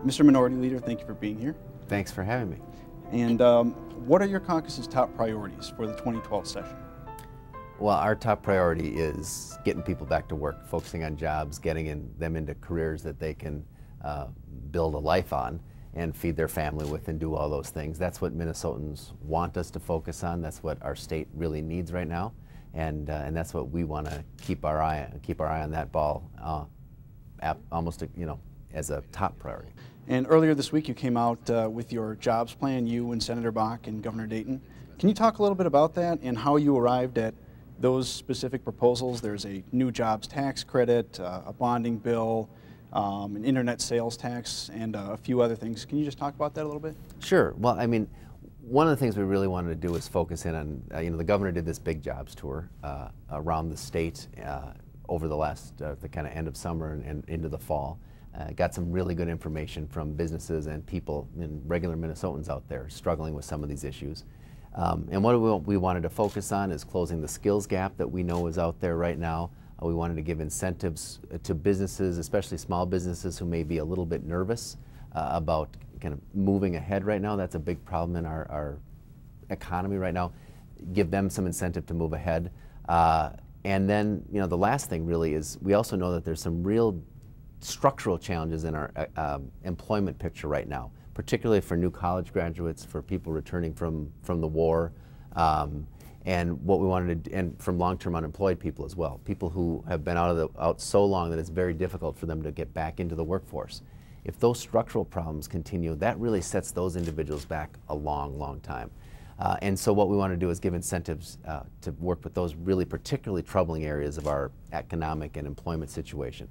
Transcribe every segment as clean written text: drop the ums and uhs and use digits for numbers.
Mr. Minority Leader, thank you for being here. Thanks for having me. And what are your caucus's top priorities for the 2012 session? Well, our top priority is getting people back to work, focusing on jobs, getting them into careers that they can build a life on and feed their family with and do all those things. That's what Minnesotans want us to focus on. That's what our state really needs right now. And that's what we want to keep our eye on that ball almost, as a top priority. And earlier this week you came out with your jobs plan, you and Senator Bach and Governor Dayton. Can you talk a little bit about that and how you arrived at those specific proposals? There's a new jobs tax credit, a bonding bill, an internet sales tax, and a few other things. Can you just talk about that a little bit? Sure. Well, I mean, one of the things we really wanted to do was focus in on, the governor did this big jobs tour around the state over the last, the kind of end of summer and into the fall. Got some really good information from businesses and people and regular Minnesotans out there struggling with some of these issues. And what we wanted to focus on is closing the skills gap that we know is out there right now. We wanted to give incentives to businesses, especially small businesses who may be a little bit nervous about kind of moving ahead right now. That's a big problem in our economy right now. Give them some incentive to move ahead. And then, the last thing really is we also know that there's some real structural challenges in our employment picture right now, particularly for new college graduates, for people returning from the war, and what we wanted to, and from long-term unemployed people as well, people who have been out so long that it's very difficult for them to get back into the workforce. If those structural problems continue, that really sets those individuals back a long, long time. And so what we want to do is give incentives to work with those really particularly troubling areas of our economic and employment situation.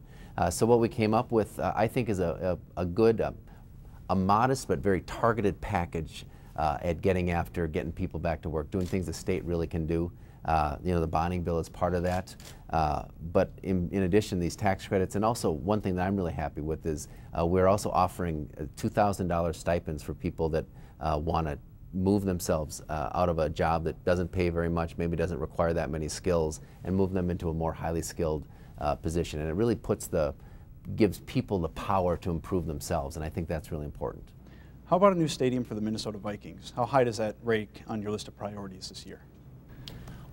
So what we came up with, I think, is a good, a modest but very targeted package at getting people back to work, doing things the state really can do. The bonding bill is part of that. But in addition, these tax credits, and also one thing that I'm really happy with is we're also offering $2,000 stipends for people that want to move themselves out of a job that doesn't pay very much, maybe doesn't require that many skills, and move them into a more highly skilled position. And it really gives people the power to improve themselves, and I think that's really important. How about a new stadium for the Minnesota Vikings? How high does that rank on your list of priorities this year?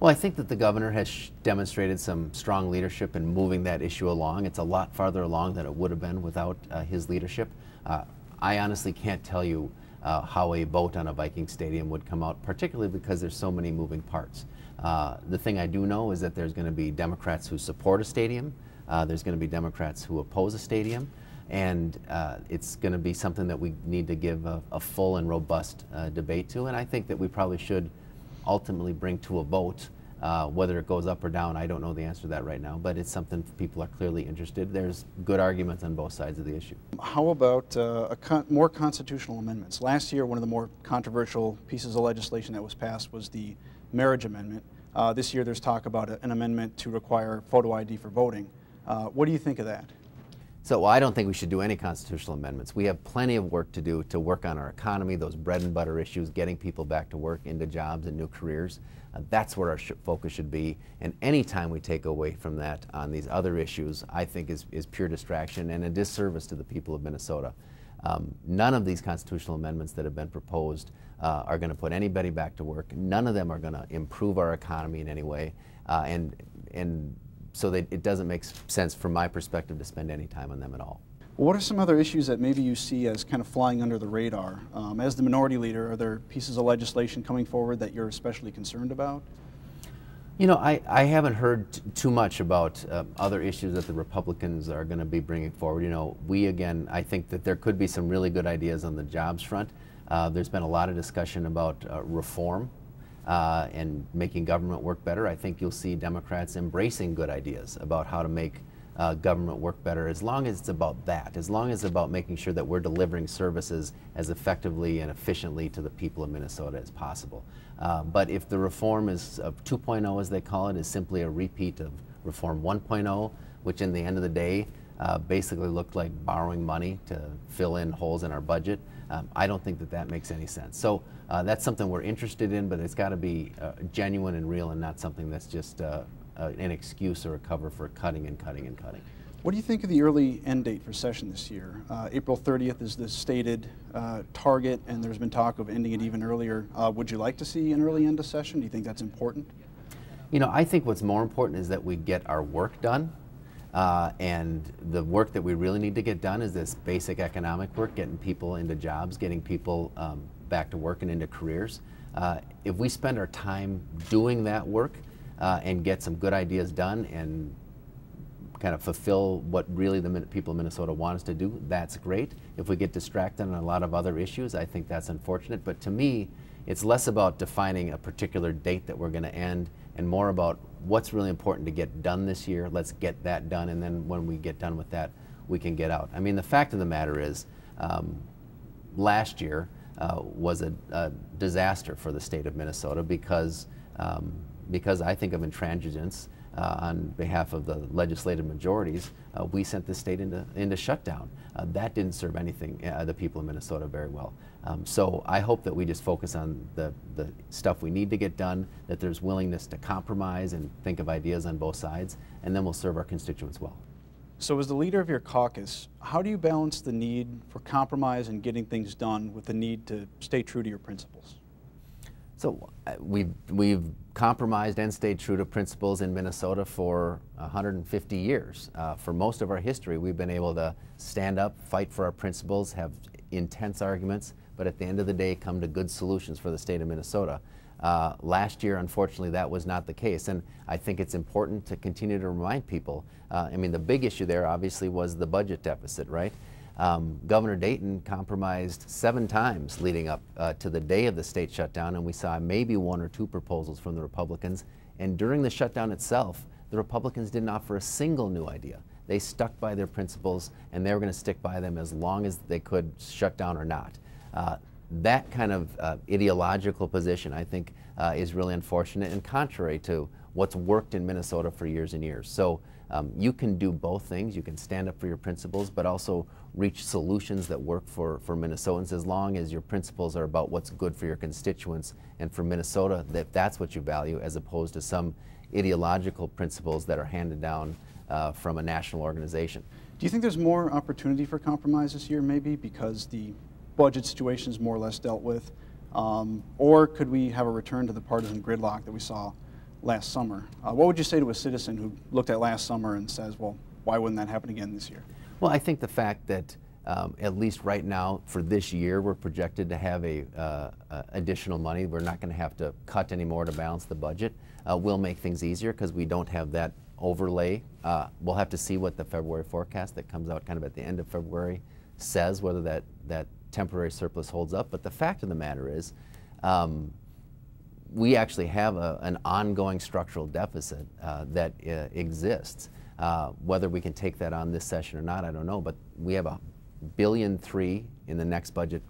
Well, I think that the governor has demonstrated some strong leadership in moving that issue along. It's a lot farther along than it would have been without his leadership. I honestly can't tell you how a vote on a Viking stadium would come out, particularly because there's so many moving parts. The thing I do know is that there's going to be Democrats who support a stadium, there's going to be Democrats who oppose a stadium, and it's going to be something that we need to give a full and robust debate to, and I think that we probably should ultimately bring to a vote. Whether it goes up or down, I don't know the answer to that right now, but it's something people are clearly interested. There's good arguments on both sides of the issue. How about more constitutional amendments? Last year, one of the more controversial pieces of legislation that was passed was the marriage amendment. This year, there's talk about an amendment to require photo ID for voting. What do you think of that? So, well, I don't think we should do any constitutional amendments. We have plenty of work to do to work on our economy, those bread and butter issues, getting people back to work, into jobs and new careers. That's where our focus should be. And any time we take away from that on these other issues, I think is pure distraction and a disservice to the people of Minnesota. None of these constitutional amendments that have been proposed are going to put anybody back to work. None of them are going to improve our economy in any way. So that it doesn't make sense from my perspective to spend any time on them at all. What are some other issues that maybe you see as kind of flying under the radar? As the minority leader, are there pieces of legislation coming forward that you're especially concerned about? I haven't heard too much about other issues that the Republicans are going to be bringing forward. I think that there could be some really good ideas on the jobs front. There's been a lot of discussion about reform. And making government work better. I think you'll see Democrats embracing good ideas about how to make government work better, as long as it's about that, as long as it's about making sure that we're delivering services as effectively and efficiently to the people of Minnesota as possible. But if the reform is 2.0, as they call it, is simply a repeat of Reform 1.0, which in the end of the day basically looked like borrowing money to fill in holes in our budget, I don't think that makes any sense. So that's something we're interested in, but it's got to be genuine and real, and not something that's just an excuse or a cover for cutting and cutting and cutting. What do you think of the early end date for session this year? April 30th is the stated target, and there's been talk of ending it even earlier. Would you like to see an early end to session? Do you think that's important? You know, I think what's more important is that we get our work done. And the work that we really need to get done is this basic economic work, getting people into jobs, getting people back to work and into careers. If we spend our time doing that work and get some good ideas done and kind of fulfill what really the people of Minnesota want us to do, that's great. If we get distracted on a lot of other issues, I think that's unfortunate. But to me, it's less about defining a particular date that we're going to end and more about what's really important to get done this year. Let's get that done, and then when we get done with that, we can get out. I mean, the fact of the matter is, last year was a disaster for the state of Minnesota because I think of intransigence on behalf of the legislative majorities. We sent the state into shutdown. That didn't serve anything, the people of Minnesota, very well. So I hope that we just focus on the stuff we need to get done, that there's willingness to compromise and think of ideas on both sides, and then we'll serve our constituents well. So as the leader of your caucus, how do you balance the need for compromise and getting things done with the need to stay true to your principles? So we've compromised and stayed true to principles in Minnesota for 150 years. For most of our history, we've been able to stand up, fight for our principles, have intense arguments, but at the end of the day come to good solutions for the state of Minnesota. Last year, unfortunately, that was not the case, and I think it's important to continue to remind people. I mean, the big issue there obviously was the budget deficit, right? Governor Dayton compromised 7 times leading up to the day of the state shutdown, and we saw maybe 1 or 2 proposals from the Republicans. And during the shutdown itself, the Republicans didn't offer a single new idea. They stuck by their principles, and they were going to stick by them as long as they could, shut down or not. That kind of ideological position, I think, is really unfortunate and contrary to what's worked in Minnesota for years and years. So you can do both things. You can stand up for your principles, but also reach solutions that work for Minnesotans, as long as your principles are about what's good for your constituents and for Minnesota, that's what you value, as opposed to some ideological principles that are handed down from a national organization. Do you think there's more opportunity for compromise this year, maybe because the budget situation is more or less dealt with? Or could we have a return to the partisan gridlock that we saw last summer? What would you say to a citizen who looked at last summer and says, well, why wouldn't that happen again this year? Well, I think the fact that at least right now for this year we're projected to have additional money. We're not going to have to cut anymore to balance the budget. Will make things easier because we don't have that overlay. We'll have to see what the February forecast that comes out kind of at the end of February says, whether that temporary surplus holds up. But the fact of the matter is, we actually have an ongoing structural deficit that exists. Whether we can take that on this session or not, I don't know, but we have $1.3 billion in the next budget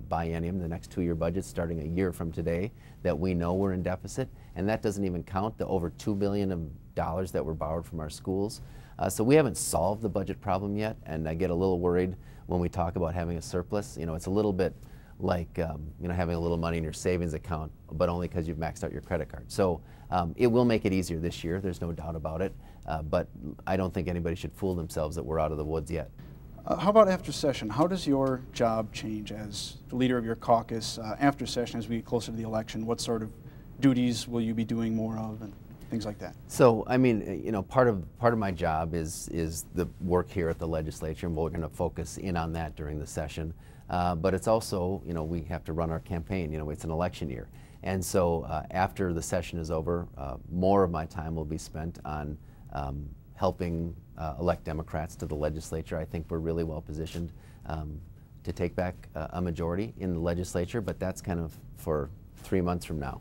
biennium, the next 2-year budget starting a year from today, that we know we're in deficit, and that doesn't even count the over $2 billion that were borrowed from our schools. So we haven't solved the budget problem yet, and I get a little worried when we talk about having a surplus. You know, it's a little bit like you know, having a little money in your savings account, but only because you've maxed out your credit card. So it will make it easier this year, there's no doubt about it, but I don't think anybody should fool themselves that we're out of the woods yet. How about after session? How does your job change as the leader of your caucus after session, as we get closer to the election? What sort of duties will you be doing more of, and things like that? So, I mean, you know, part of my job is the work here at the legislature, and we're going to focus in on that during the session. But it's also, you know, we have to run our campaign. You know, it's an election year, and so after the session is over, more of my time will be spent on helping elect Democrats to the legislature. I think we're really well positioned to take back a majority in the legislature, but that's kind of for 3 months from now.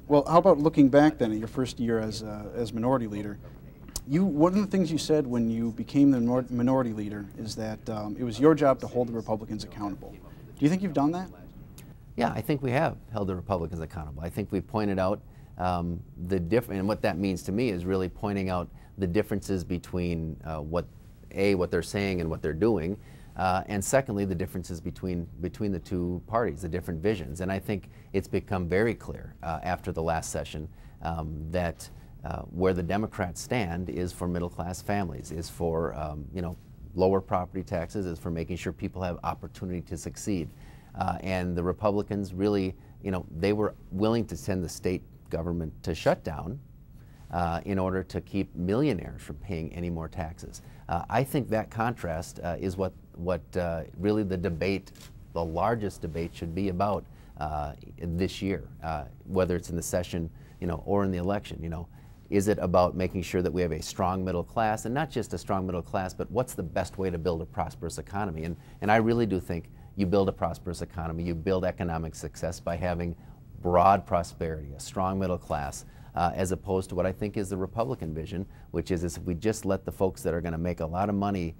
Well, how about looking back then at your first year as minority leader? One of the things you said when you became the minority leader is that it was your job to hold the Republicans accountable. Do you think you've done that? Yeah, I think we have held the Republicans accountable. I think we've pointed out and what that means to me is really pointing out the differences between what they're saying and what they're doing, and secondly, the differences between the two parties, the different visions. And I think it's become very clear after the last session that Where the Democrats stand is for middle-class families, is for lower property taxes, is for making sure people have opportunity to succeed. And the Republicans really, they were willing to send the state government to shut down in order to keep millionaires from paying any more taxes. I think that contrast is what really the debate, the largest debate, should be about this year, whether it's in the session, or in the election. Is it about making sure that we have a strong middle class, and not just a strong middle class, but what's the best way to build a prosperous economy? And I really do think you build a prosperous economy, you build economic success by having broad prosperity, a strong middle class, as opposed to what I think is the Republican vision, which is if we just let the folks that are going to make a lot of money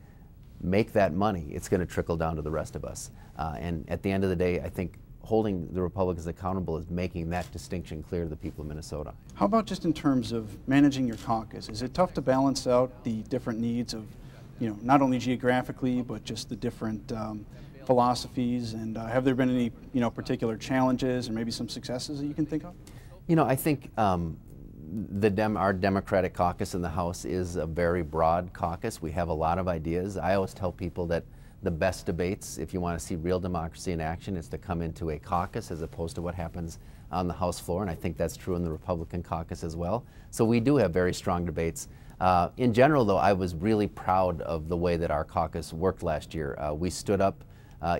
make that money, it's going to trickle down to the rest of us. And at the end of the day, I think holding the Republicans accountable is making that distinction clear to the people of Minnesota. How about just in terms of managing your caucus? Is it tough to balance out the different needs of, not only geographically, but just the different philosophies? And have there been any, particular challenges or maybe some successes that you can think of? I think our Democratic caucus in the House is a very broad caucus. We have a lot of ideas. I always tell people that the best debates, if you want to see real democracy in action, is to come into a caucus as opposed to what happens on the House floor, and I think that's true in the Republican caucus as well. So we do have very strong debates. In general, though, I was really proud of the way that our caucus worked last year. We stood up,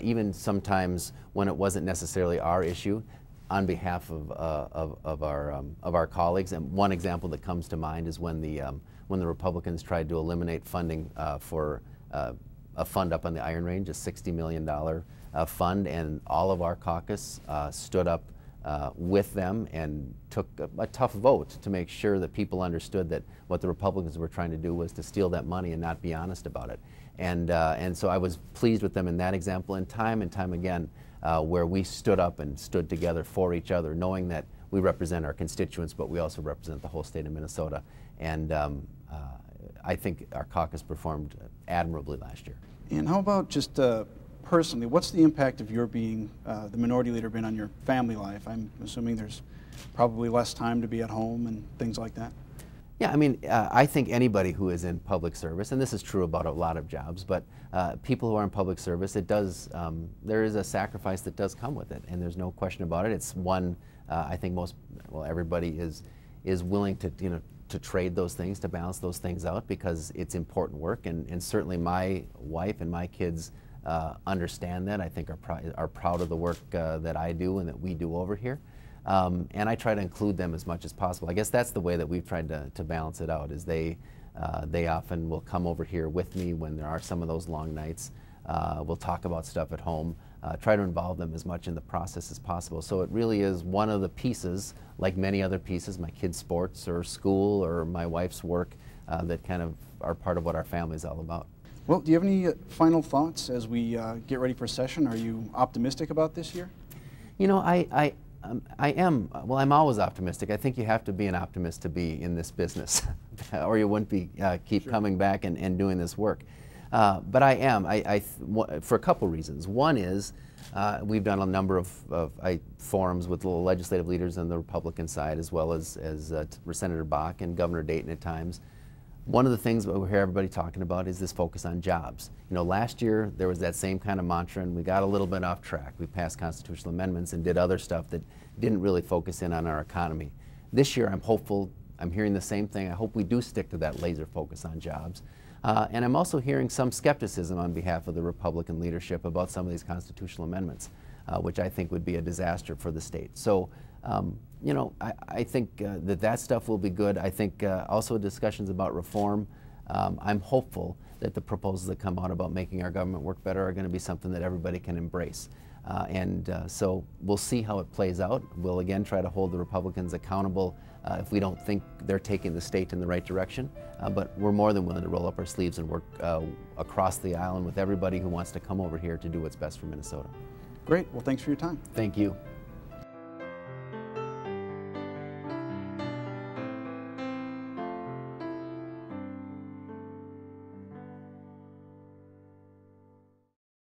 even sometimes when it wasn't necessarily our issue, on behalf of our colleagues. And one example that comes to mind is when the Republicans tried to eliminate funding for a fund up on the Iron Range, a $60 million fund, and all of our caucus stood up with them and took a tough vote to make sure that people understood that what the Republicans were trying to do was to steal that money and not be honest about it. And so I was pleased with them in that example, and time again where we stood up and stood together for each other, knowing that we represent our constituents, but we also represent the whole state of Minnesota. And I think our caucus performed admirably last year. And how about just personally, what's the impact of your being the minority leader been on your family life? I'm assuming there's probably less time to be at home and things like that. Yeah, I mean, I think anybody who is in public service, and this is true about a lot of jobs, but people who are in public service, it does, there is a sacrifice that does come with it, and there's no question about it. It's one, I think everybody is willing to, to trade those things, to balance those things out, because it's important work, and certainly my wife and my kids understand that. I think are proud of the work that I do and that we do over here. And I try to include them as much as possible. I guess that's the way that we've tried to balance it out, is they often will come over here with me when there are some of those long nights. We'll talk about stuff at home, try to involve them as much in the process as possible. So it really is one of the pieces, like many other pieces, my kids' sports or school or my wife's work, that kind of are part of what our family is all about. Well, do you have any final thoughts as we get ready for session? Are you optimistic about this year? I am. Well, I'm always optimistic. I think you have to be an optimist to be in this business, or you wouldn't be keep Sure. coming back and doing this work. But I am. For a couple reasons. One is we've done a number of forums with the legislative leaders on the Republican side, as well as Senator Bach and Governor Dayton at times. One of the things that we hear everybody talking about is this focus on jobs. Last year there was that same kind of mantra, and we got a little bit off track. We passed constitutional amendments and did other stuff that didn't really focus in on our economy. This year I'm hopeful. I'm hearing the same thing. I hope we do stick to that laser focus on jobs. And I'm also hearing some skepticism on behalf of the Republican leadership about some of these constitutional amendments, which I think would be a disaster for the state. So, I think that stuff will be good. I think also discussions about reform. I'm hopeful that the proposals that come out about making our government work better are going to be something that everybody can embrace. So we'll see how it plays out. We'll again try to hold the Republicans accountable if we don't think they're taking the state in the right direction. But we're more than willing to roll up our sleeves and work across the aisle and with everybody who wants to come over here to do what's best for Minnesota. Great. Well, thanks for your time. Thank you.